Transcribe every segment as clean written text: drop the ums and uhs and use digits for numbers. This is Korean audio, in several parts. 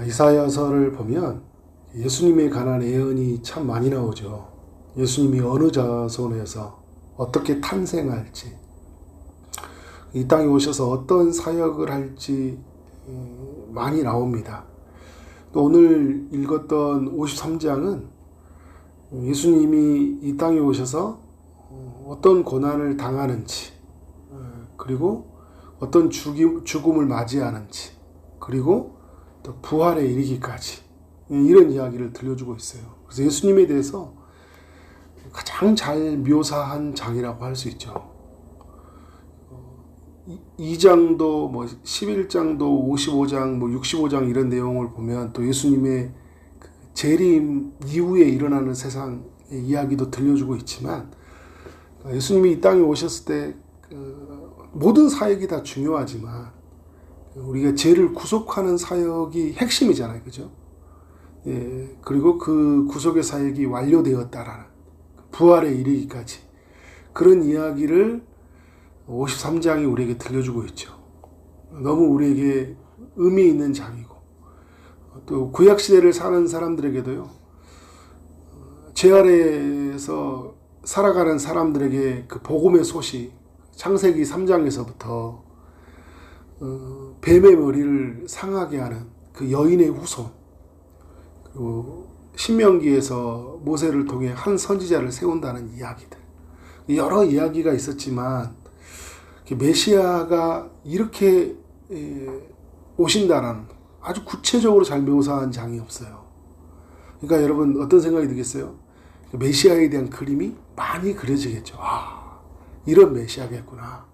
이사야서를 보면 예수님에 관한 예언이 참 많이 나오죠. 예수님이 어느 자손에서 어떻게 탄생할지, 이 땅에 오셔서 어떤 사역을 할지 많이 나옵니다. 또 오늘 읽었던 53장은 예수님이 이 땅에 오셔서 어떤 고난을 당하는지, 그리고 어떤 죽음을 맞이하는지, 그리고 또 부활에 이르기까지 이런 이야기를 들려주고 있어요. 그래서 예수님에 대해서 가장 잘 묘사한 장이라고 할 수 있죠. 2장도 11장도 55장 65장 이런 내용을 보면 또 예수님의 재림 이후에 일어나는 세상의 이야기도 들려주고 있지만, 예수님이 이 땅에 오셨을 때 모든 사역이 다 중요하지만 우리가 죄를 구속하는 사역이 핵심이잖아요. 그죠? 예, 그리고 그 구속의 사역이 완료되었다라는 부활에 이르기까지 그런 이야기를 53장이 우리에게 들려주고 있죠. 너무 우리에게 의미 있는 장이고, 또 구약시대를 사는 사람들에게도요, 죄 아래에서 살아가는 사람들에게 그 복음의 소식, 창세기 3장에서부터 뱀의 머리를 상하게 하는 그 여인의 후손, 그리고 신명기에서 모세를 통해 한 선지자를 세운다는 이야기들, 여러 이야기가 있었지만 메시아가 이렇게 오신다는 아주 구체적으로 잘 묘사한 장이 없어요. 그러니까 여러분 어떤 생각이 들겠어요? 메시아에 대한 그림이 많이 그려지겠죠. 이런 메시아겠구나.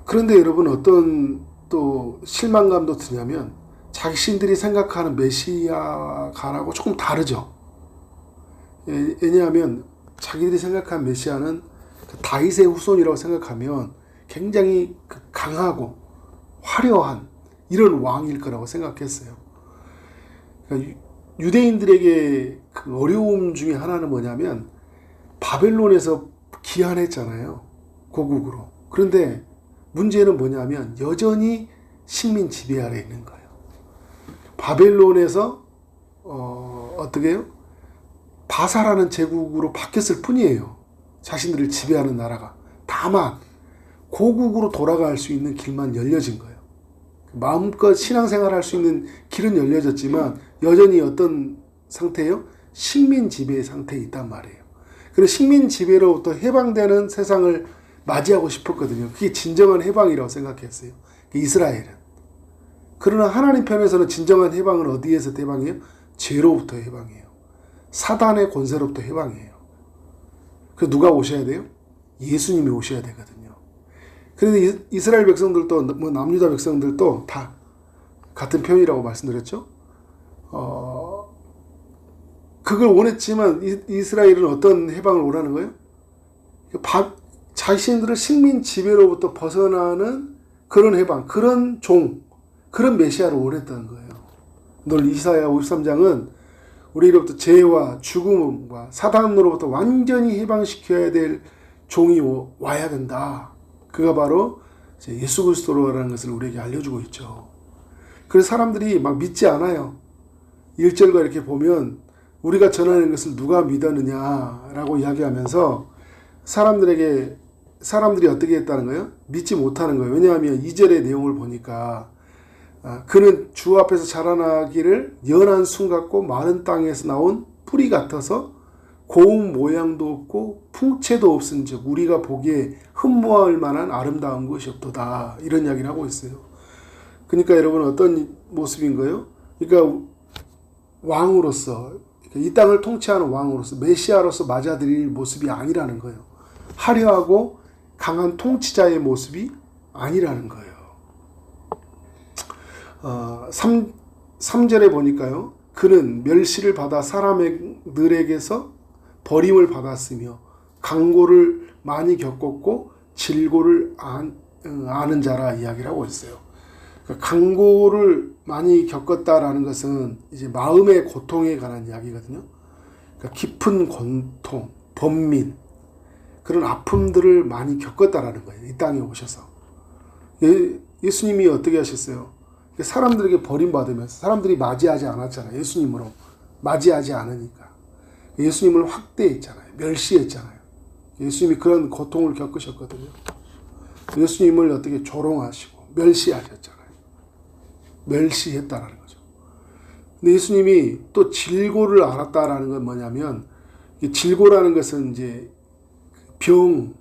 그런데 여러분 어떤 또 실망감도 드냐면, 자신들이 생각하는 메시아가라고 조금 다르죠. 왜냐하면 자기들이 생각한 메시아는 다윗의 후손이라고 생각하면 굉장히 강하고 화려한 이런 왕일 거라고 생각했어요. 그러니까 유대인들에게 그 어려움 중에 하나는 뭐냐면, 바벨론에서 귀환했잖아요. 고국으로. 그런데 문제는 뭐냐면 여전히 식민 지배 아래 있는 거예요. 바벨론에서 어떻게 해요? 바사라는 제국으로 바뀌었을 뿐이에요. 자신들을 지배하는 나라가. 다만 고국으로 돌아갈 수 있는 길만 열려진 거예요. 마음껏 신앙생활 할 수 있는 길은 열려졌지만 여전히 어떤 상태예요? 식민 지배의 상태에 있단 말이에요. 그래서 식민 지배로부터 해방되는 세상을 맞이하고 싶었거든요. 그게 진정한 해방이라고 생각했어요. 이스라엘은. 그러나 하나님 편에서는 진정한 해방은 어디에서 해방이에요? 죄로부터 해방이에요. 사단의 권세로부터 해방이에요. 그래서 누가 오셔야 돼요? 예수님이 오셔야 되거든요. 그런데 이스라엘 백성들도 남유다 백성들도 다 같은 편이라고 말씀드렸죠. 그걸 원했지만 이스라엘은 어떤 해방을 원하는 거예요? 자신들을 식민 지배로부터 벗어나는 그런 해방, 그런 그런 메시아를 원했다는 거예요. 오늘 이사야 53장은 우리로부터 죄와 죽음과 사단으로부터 완전히 해방시켜야 될 종이 와야 된다. 그가 바로 예수 그리스도라는 것을 우리에게 알려주고 있죠. 그래서 사람들이 막 믿지 않아요. 1절과 이렇게 보면 우리가 전하는 것을 누가 믿었느냐라고 이야기하면서 사람들이 어떻게 했다는 거예요? 믿지 못하는 거예요. 왜냐하면 2절의 내용을 보니까 그는 주 앞에서 자라나기를 연한 순 같고 마른 땅에서 나온 뿌리 같아서 고운 모양도 없고 풍채도 없은즉 우리가 보기에 흠모할 만한 아름다운 것이 없도다. 이런 이야기를 하고 있어요. 그러니까 여러분 어떤 모습인 거예요? 그러니까 왕으로서, 이 땅을 통치하는 왕으로서, 메시아로서 맞아들일 모습이 아니라는 거예요. 화려하고 강한 통치자의 모습이 아니라는 거예요. 3절에 보니까요. 그는 멸시를 받아 사람들에게서 버림을 받았으며 강고를 많이 겪었고 질고를 아는 자라 이야기를 하고 있어요. 그러니까 강고를 많이 겪었다라는 것은 이제 마음의 고통에 관한 이야기거든요. 그러니까 깊은 고통, 번민, 그런 아픔들을 많이 겪었다라는 거예요. 이 땅에 오셔서. 예수님이 어떻게 하셨어요? 사람들에게 버림받으면서 사람들이 맞이하지 않았잖아요. 예수님으로 맞이하지 않으니까. 예수님을 확대했잖아요. 멸시했잖아요. 예수님이 그런 고통을 겪으셨거든요. 예수님을 어떻게 조롱하시고 멸시하셨잖아요. 멸시했다라는 거죠. 근데 예수님이 또 질고를 알았다라는 건 뭐냐면, 질고라는 것은 이제 병,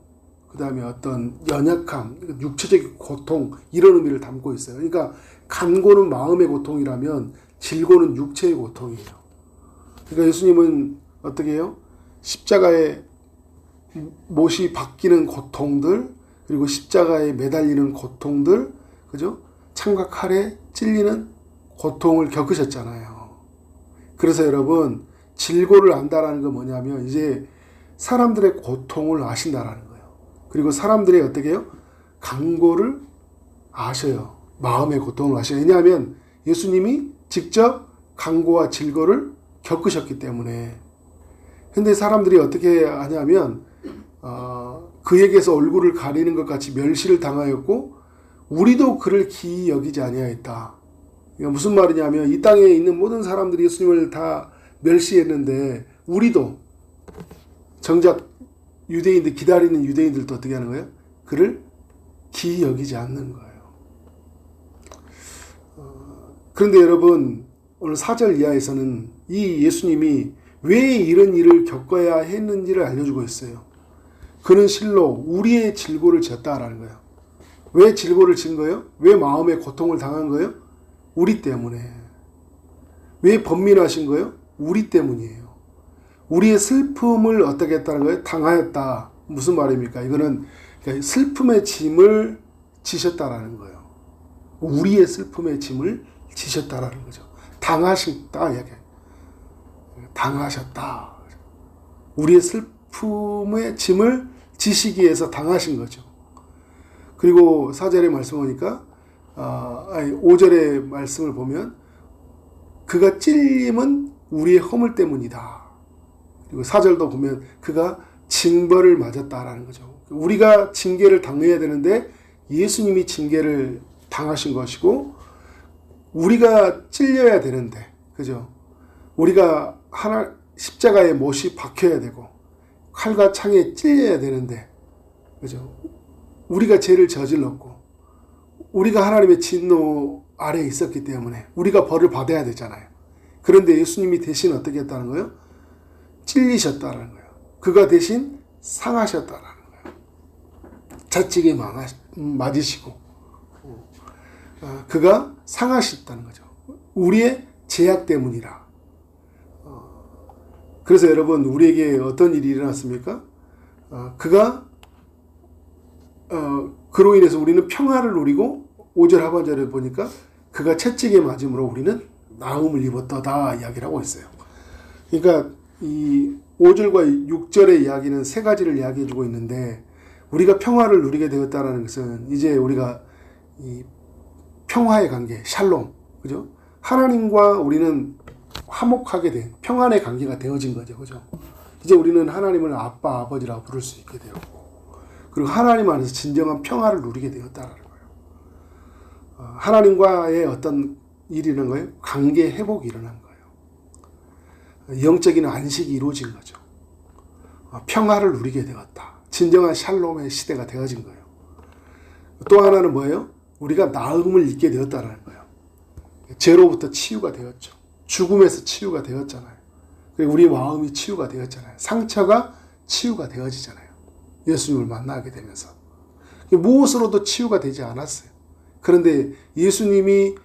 그 다음에 어떤 연약함, 육체적인 고통, 이런 의미를 담고 있어요. 그러니까 간고는 마음의 고통이라면 질고는 육체의 고통이에요. 그러니까 예수님은 어떻게 해요? 십자가에 못이 박히는 고통들, 그리고 십자가에 매달리는 고통들, 그죠? 창과 칼에 찔리는 고통을 겪으셨잖아요. 그래서 여러분, 질고를 안다라는 건 뭐냐면 이제 사람들의 고통을 아신다라는 거예요. 그리고 사람들의 어떻게 해요? 간고를 아셔요. 마음의 고통을 아셔요. 왜냐하면 예수님이 직접 간고와 질고를 겪으셨기 때문에. 근데 사람들이 어떻게 하냐면 그에게서 얼굴을 가리는 것 같이 멸시를 당하였고 우리도 그를 기이 여기지 아니하였다. 이게 무슨 말이냐면 이 땅에 있는 모든 사람들이 예수님을 다 멸시했는데 우리도 정작 유대인들 기다리는 유대인들도 어떻게 하는 거예요? 그를 기이 여기지 않는 거예요. 그런데 여러분 오늘 4절 이하에서는 이 예수님이 왜 이런 일을 겪어야 했는지를 알려주고 있어요. 그는 실로 우리의 질고를 졌다라는 거예요. 왜 질고를 진 거예요? 왜 마음의 고통을 당한 거예요? 우리 때문에. 왜 번민하신 거예요? 우리 때문이에요. 우리의 슬픔을 어떻게 했다는 거예요? 당하였다. 무슨 말입니까? 이거는 슬픔의 짐을 지셨다라는 거예요. 우리의 슬픔의 짐을 지셨다라는 거죠. 당하셨다 이야기해요. 당하셨다. 우리의 슬픔의 짐을 지시기 위해서 당하신 거죠. 그리고 4절의 말씀 보니까 5절의 말씀을 보면 그가 찔림은 우리의 허물 때문이다. 그리고 4절도 보면 그가 징벌을 맞았다라는 거죠. 우리가 징계를 당해야 되는데 예수님이 징계를 당하신 것이고 우리가 찔려야 되는데, 그죠? 우리가 십자가에 못이 박혀야 되고 칼과 창에 찔려야 되는데, 그죠? 우리가 죄를 저질렀고 우리가 하나님의 진노 아래에 있었기 때문에 우리가 벌을 받아야 되잖아요. 그런데 예수님이 대신 어떻게 했다는 거예요? 찔리셨다는 거예요. 그가 대신 상하셨다는 거예요. 자치게 맞으시고 그가 상하셨다는 거죠. 우리의 죄악 때문이라. 그래서 여러분 우리에게 어떤 일이 일어났습니까? 그가 그로 인해서 우리는 평화를 누리고 5절 하반절에 보니까 그가 채찍에 맞음으로 우리는 나음을 입었다 이야기를 하고 있어요. 그러니까 이 5절과 6절의 이야기는 세 가지를 이야기해 주고 있는데 우리가 평화를 누리게 되었다는 것은 이제 우리가 이 평화의 관계, 샬롬, 그죠? 하나님과 우리는 화목하게 된 평안의 관계가 되어진 거죠, 그죠? 이제 우리는 하나님을 아빠, 아버지라고 부를 수 있게 되었고, 그리고 하나님 안에서 진정한 평화를 누리게 되었다는 거예요. 하나님과의 어떤 일이 일어난 거예요? 관계 회복이 일어난 거예요. 영적인 안식이 이루어진 거죠. 평화를 누리게 되었다. 진정한 샬롬의 시대가 되어진 거예요. 또 하나는 뭐예요? 우리가 나음을 입게 되었다는 거예요. 죄로부터 치유가 되었죠. 죽음에서 치유가 되었잖아요. 그리고 우리 마음이 치유가 되었잖아요. 상처가 치유가 되어지잖아요. 예수님을 만나게 되면서. 무엇으로도 치유가 되지 않았어요. 그런데 예수님이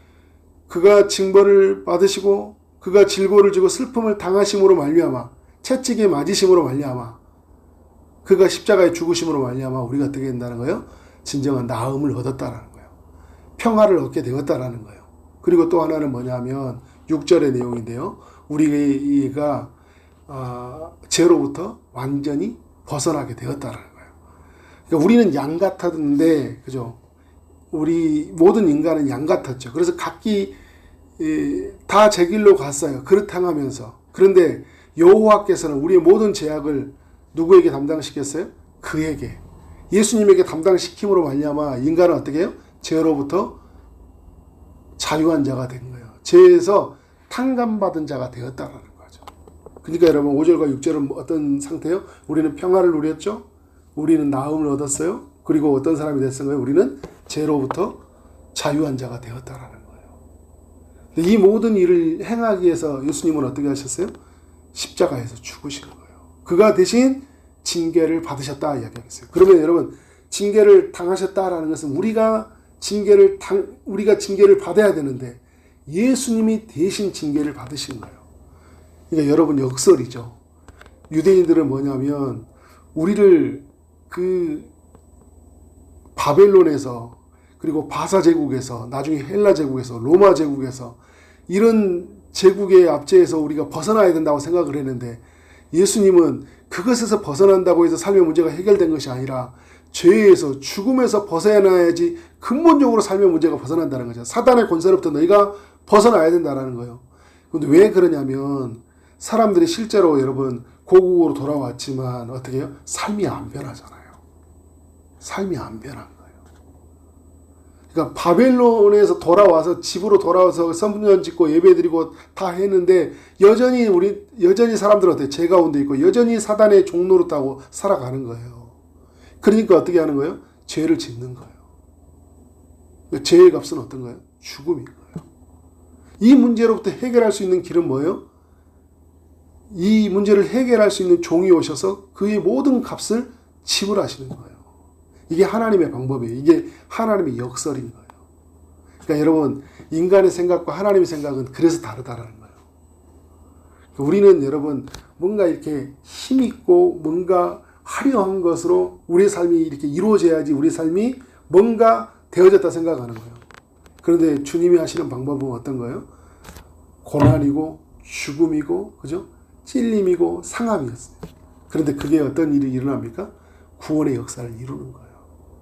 그가 징벌을 받으시고 그가 질고를 지고 슬픔을 당하심으로 말미암아 채찍에 맞으심으로 말미암아 그가 십자가에 죽으심으로 말미암아 우리가 어떻게 된다는 거예요? 진정한 나음을 얻었다라는 거예요. 평화를 얻게 되었다라는 거예요. 그리고 또 하나는 뭐냐면 6절의 내용인데요. 우리가 죄로부터 완전히 벗어나게 되었다라는 거예요. 그러니까 우리는 양 같았는데, 그죠? 우리 모든 인간은 양 같았죠. 그래서 각기 다 제 길로 갔어요. 그릇 향하면서. 그런데 여호와께서는 우리의 모든 죄악을 누구에게 담당시켰어요? 그에게. 예수님에게 담당시킴으로 말미암아 인간은 어떻게 해요? 죄로부터 자유한 자가 된 거예요. 죄에서 탕감받은 자가 되었다라는 거죠. 그러니까 여러분 5절과 6절은 어떤 상태예요? 우리는 평화를 누렸죠. 우리는 나음을 얻었어요. 그리고 어떤 사람이 됐어요? 우리는 죄로부터 자유한 자가 되었다라는 거예요. 근데 이 모든 일을 행하기 위해서 예수님은 어떻게 하셨어요? 십자가에서 죽으신 거예요. 그가 대신 징계를 받으셨다 이야기하겠어요. 그러면 여러분 징계를 당하셨다라는 것은 우리가 징계를 받아야 되는데 예수님이 대신 징계를 받으신 거예요. 그러니까 여러분 역설이죠. 유대인들은 뭐냐면 우리를 그 바벨론에서 그리고 바사 제국에서 나중에 헬라 제국에서 로마 제국에서 이런 제국의 압제에서 우리가 벗어나야 된다고 생각을 했는데 예수님은 그것에서 벗어난다고 해서 삶의 문제가 해결된 것이 아니라 죄에서 죽음에서 벗어나야지 근본적으로 삶의 문제가 벗어난다는 거죠. 사단의 권세로부터 너희가 벗어나야 된다는 거예요. 근데 왜 그러냐면 사람들이 실제로 여러분 고국으로 돌아왔지만 어떻게 해요? 삶이 안 변하잖아요. 삶이 안 변한 거예요. 그러니까 바벨론에서 돌아와서 집으로 돌아와서 성전 짓고 예배드리고 다 했는데 여전히 사람들은 어때요? 죄 가운데 있고 여전히 사단의 종로로 타고 살아가는 거예요. 그러니까 어떻게 하는 거예요? 죄를 짓는 거예요. 죄의 값은 어떤 거예요? 죽음인 거예요. 이 문제로부터 해결할 수 있는 길은 뭐예요? 이 문제를 해결할 수 있는 종이 오셔서 그의 모든 값을 지불하시는 거예요. 이게 하나님의 방법이에요. 이게 하나님의 역설인 거예요. 그러니까 여러분 인간의 생각과 하나님의 생각은 그래서 다르다라는 거예요. 우리는 여러분 뭔가 이렇게 힘있고 뭔가 화려한 것으로 우리의 삶이 이렇게 이루어져야지 우리의 삶이 뭔가 되어졌다 생각하는 거예요. 그런데 주님이 하시는 방법은 어떤 거예요? 고난이고 죽음이고 그죠? 찔림이고 상함이었어요. 그런데 그게 어떤 일이 일어납니까? 구원의 역사를 이루는 거예요.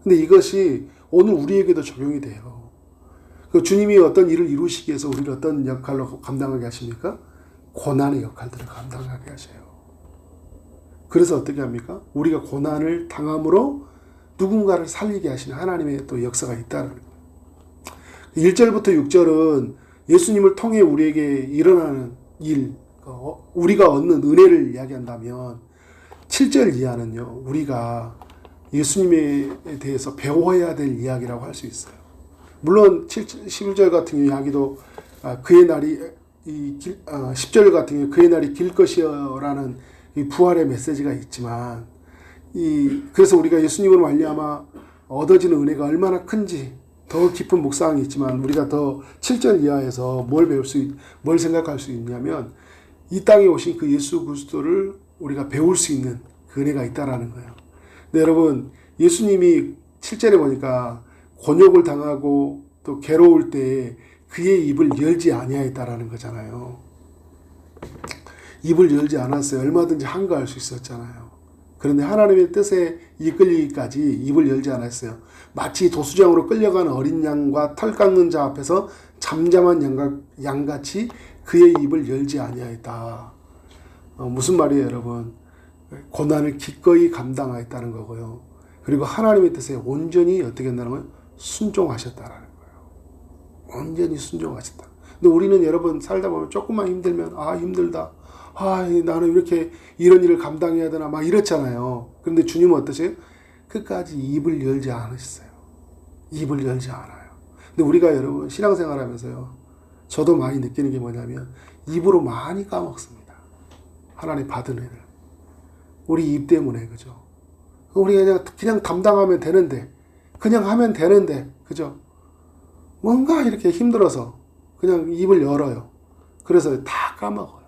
근데 이것이 오늘 우리에게도 적용이 돼요. 그 주님이 어떤 일을 이루시기 위해서 우리를 어떤 역할로 감당하게 하십니까? 고난의 역할들을 감당하게 하셔요. 그래서 어떻게 합니까? 우리가 고난을 당함으로 누군가를 살리게 하시는 하나님의 또 역사가 있다는 거예요. 1절부터 6절은 예수님을 통해 우리에게 일어나는 일, 우리가 얻는 은혜를 이야기한다면 7절 이하는요, 우리가 예수님에 대해서 배워야 될 이야기라고 할 수 있어요. 물론 11절 같은 이야기도 그의 날이 10절 같은 경우 그의 날이 길 것이여라는 이 부활의 메시지가 있지만 그래서 우리가 예수님으로 말미암아 얻어지는 은혜가 얼마나 큰지 더 깊은 묵상이 있지만 우리가 더 7절 이하에서 뭘 생각할 수 있냐면 이 땅에 오신 그 예수 그리스도를 우리가 배울 수 있는 그 은혜가 있다라는 거예요. 근데 여러분 예수님이 7절에 보니까 곤욕을 당하고 또 괴로울 때 그의 입을 열지 아니하였다라는 거잖아요. 입을 열지 않았어요. 얼마든지 한가할 수 있었잖아요. 그런데 하나님의 뜻에 이끌리기까지 입을 열지 않았어요. 마치 도수장으로 끌려가는 어린 양과 털 깎는 자 앞에서 잠잠한 양같이 그의 입을 열지 아니하였다. 무슨 말이에요, 여러분? 고난을 기꺼이 감당하였다는 거고요. 그리고 하나님의 뜻에 온전히 어떻게 한다는 거예요? 순종하셨다라는 거예요. 온전히 순종하셨다. 근데 우리는 여러분 살다 보면 조금만 힘들면 힘들다. 나는 이렇게 이런 일을 감당해야 되나 막 이렇잖아요. 그런데 주님은 어떠세요? 끝까지 입을 열지 않으셨어요. 입을 열지 않아요. 근데 우리가 여러분 신앙생활 하면서요. 저도 많이 느끼는 게 뭐냐면 입으로 많이 까먹습니다. 하나님 받은 애를. 우리 입 때문에 그죠? 우리가 그냥 감당하면 되는데 그냥 하면 되는데 그죠? 뭔가 이렇게 힘들어서 그냥 입을 열어요. 그래서 다 까먹어요.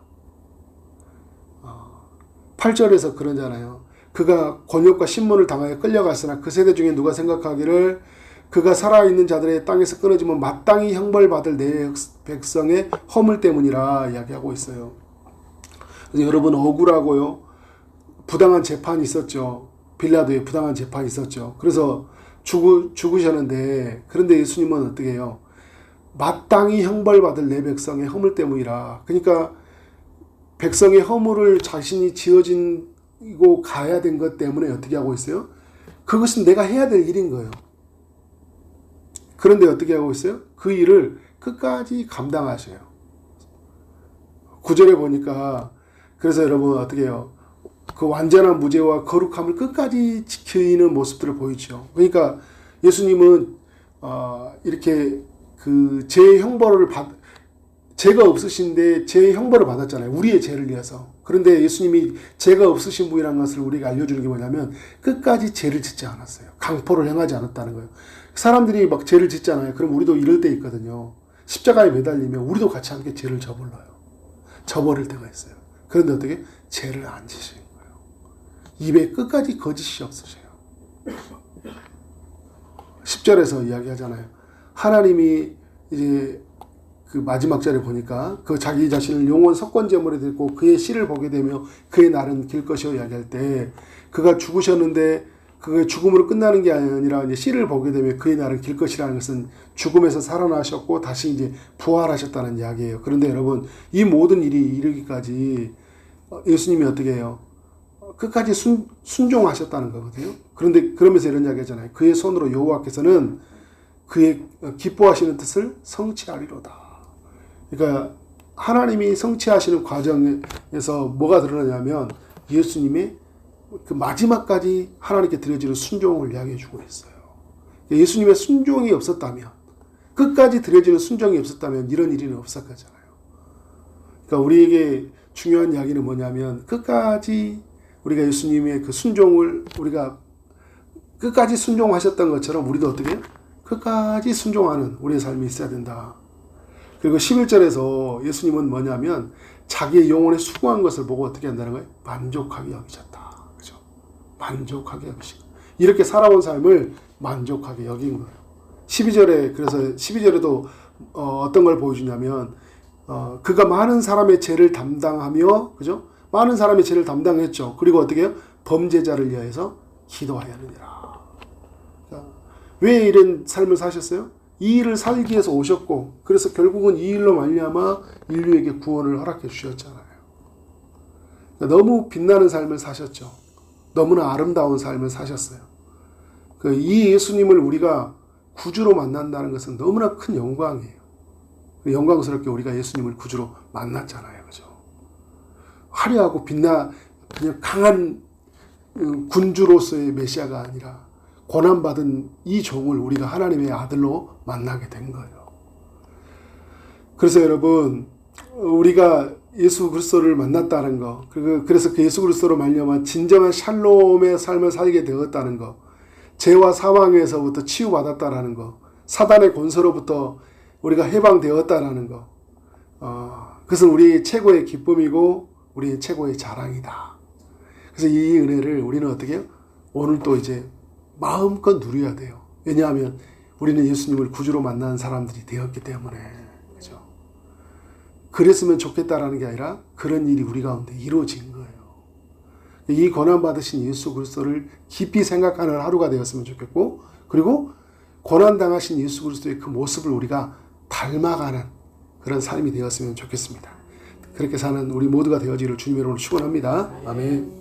8절에서 그러잖아요. 그가 곤욕과 신문을 당하여 끌려갔으나 그 세대 중에 누가 생각하기를 그가 살아있는 자들의 땅에서 끊어지면 마땅히 형벌받을 내 백성의 허물 때문이라 이야기하고 있어요. 그래서 여러분 억울하고요. 부당한 재판이 있었죠. 빌라도에 부당한 재판이 있었죠. 그래서 죽으셨는데 그런데 예수님은 어떻게 해요? 마땅히 형벌받을 내 백성의 허물 때문이라. 그러니까 백성의 허물을 자신이 지어지고 가야 된 것 때문에 어떻게 하고 있어요? 그것은 내가 해야 될 일인 거예요. 그런데 어떻게 하고 있어요? 그 일을 끝까지 감당하셔요. 9절에 보니까 그래서 여러분 어떻게 해요? 그 완전한 무죄와 거룩함을 끝까지 지키는 모습들을 보이죠. 그러니까 예수님은 이렇게 그 죄의 형벌을 죄가 없으신데 죄의 형벌을 받았잖아요. 우리의 죄를 위해서. 그런데 예수님이 죄가 없으신 분이라는 것을 우리가 알려주는 게 뭐냐면 끝까지 죄를 짓지 않았어요. 강포를 행하지 않았다는 거예요. 사람들이 막 죄를 짓잖아요. 그럼 우리도 이럴 때 있거든요. 십자가에 매달리면 우리도 같이 함께 죄를 저버릴 때가 있어요. 그런데 어떻게? 죄를 안 지시는 거예요. 입에 끝까지 거짓이 없으세요. 10절에서 이야기하잖아요. 하나님이 이제 그 마지막 절에 보니까 그 자기 자신을 영원 석권제물에 드리고 그의 씨를 보게 되며 그의 날은 길 것이요 이야기할 때 그가 죽으셨는데 그의 죽음으로 끝나는 게 아니라 이제 씨를 보게 되면 그의 날은 길 것이라는 것은 죽음에서 살아나셨고 다시 이제 부활하셨다는 이야기예요. 그런데 여러분 이 모든 일이 이르기까지 예수님이 어떻게 해요? 끝까지 순종하셨다는 거거든요. 그런데 그러면서 이런 이야기 하잖아요. 그의 손으로 여호와께서는 그의 기뻐하시는 뜻을 성취하리로다. 그러니까 하나님이 성취하시는 과정에서 뭐가 드러나냐면 예수님의 그 마지막까지 하나님께 드려지는 순종을 이야기해 주고 있어요. 예수님의 순종이 없었다면, 끝까지 드려지는 순종이 없었다면 이런 일은 없었겠잖아요. 그러니까 우리에게 중요한 이야기는 뭐냐면 끝까지 우리가 예수님의 그 순종을 우리가 끝까지 순종하셨던 것처럼 우리도 어떻게 해요? 끝까지 순종하는 우리의 삶이 있어야 된다. 그리고 11절에서 예수님은 뭐냐면 자기의 영혼에 수고한 것을 보고 어떻게 한다는 거예요? 만족하게 여기셨다. 그죠? 만족하게 여기시고. 이렇게 살아온 삶을 만족하게 여긴 거예요. 12절에, 그래서 12절에도 어떤 걸 보여주냐면, 그가 많은 사람의 죄를 담당하며, 그죠? 많은 사람의 죄를 담당했죠. 그리고 어떻게 해요? 범죄자를 위하여서 기도하였느니라. 왜 이런 삶을 사셨어요? 이 일을 살기 위해서 오셨고, 그래서 결국은 이 일로 말미암아 인류에게 구원을 허락해 주셨잖아요. 너무 빛나는 삶을 사셨죠. 너무나 아름다운 삶을 사셨어요. 이 예수님을 우리가 구주로 만난다는 것은 너무나 큰 영광이에요. 영광스럽게 우리가 예수님을 구주로 만났잖아요. 그죠? 화려하고 그냥 강한 군주로서의 메시아가 아니라 고난받은 이 종을 우리가 하나님의 아들로 만나게 된 거예요. 그래서 여러분, 우리가 예수 그리스도를 만났다는 거, 그래서 그 예수 그리스도로 말미암아 진정한 샬롬의 삶을 살게 되었다는 거, 죄와 사망에서부터 치유받았다라는 거, 사단의 권세로부터 우리가 해방되었다라는 거, 그것은 우리의 최고의 기쁨이고 우리의 최고의 자랑이다. 그래서 이 은혜를 우리는 어떻게 해요? 오늘 또 이제 마음껏 누려야 돼요. 왜냐하면 우리는 예수님을 구주로 만난 사람들이 되었기 때문에. 그죠? 그랬으면 좋겠다라는 게 아니라 그런 일이 우리 가운데 이루어진 거예요. 이 고난받으신 예수 그리스도를 깊이 생각하는 하루가 되었으면 좋겠고, 그리고 고난당하신 예수 그리스도의 그 모습을 우리가 닮아가는 그런 삶이 되었으면 좋겠습니다. 그렇게 사는 우리 모두가 되어지기를 주님의 이름으로 축원합니다. 아멘.